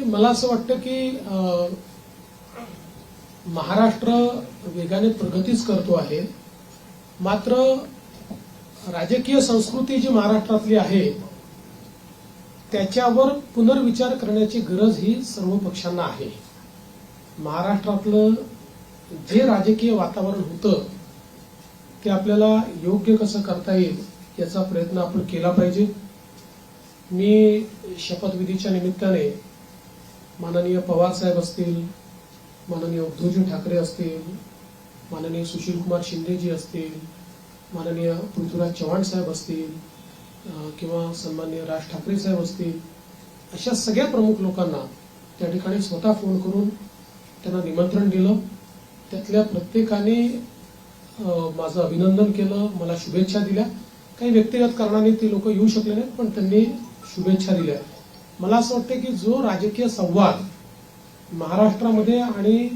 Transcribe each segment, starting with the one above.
मला असं वाटतं की महाराष्ट्र वेगाने प्रगतीच करतो आहे, मात्र राजकीय संस्कृती जी महाराष्ट्रातली आहे त्याच्यावर पुनर्विचार करण्याची गरज ही सर्व पक्षांना आहे. महाराष्ट्रातलं जे राजकीय वातावरण होतं ते आपल्याला योग्य कसं करता येईल याचा प्रयत्न आपण केला पाहिजे. मी शपथविधीच्या निमित्ताने माननीय पवार साहेब असतील, माननीय उद्धवजी ठाकरे असतील, माननीय सुशीलकुमार शिंदेजी असतील, माननीय पृथ्वीराज चव्हाण साहेब असतील किंवा सन्माननीय राज ठाकरे साहेब असतील, अशा सगळ्या प्रमुख लोकांना त्या ठिकाणी स्वतः फोन करून त्यांना निमंत्रण दिलं. त्यातल्या प्रत्येकाने माझं अभिनंदन केलं, मला शुभेच्छा दिल्या. काही व्यक्तिगत कारणाने ती लोक येऊ शकले नाहीत, पण त्यांनी शुभेच्छा दिल्या. मला असं वाटतं की जो राजकीय संवाद महाराष्ट्रामध्ये आणि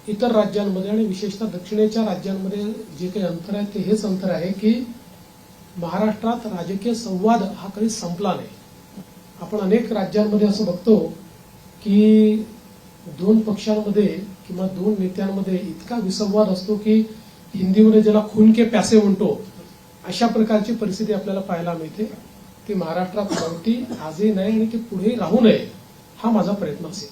इतर राज्यांमध्ये आणि विशेषतः दक्षिणेच्या राज्यांमध्ये जे काही अंतर आहे ते हेच अंतर आहे की महाराष्ट्रात राजकीय संवाद हा कधी संपला नाही. आपण अनेक राज्यांमध्ये असं बघतो की दोन पक्षांमध्ये किंवा दोन नेत्यांमध्ये इतका विसंवाद असतो की हिंदीमध्ये ज्याला खून के प्यासे म्हणतो अशा प्रकारची परिस्थिती आपल्याला पाहायला मिळते. ती महाराष्ट्रात नव्हती, आजही नाही आणि ती पुढे राहू नये हा माझा प्रयत्न असेल.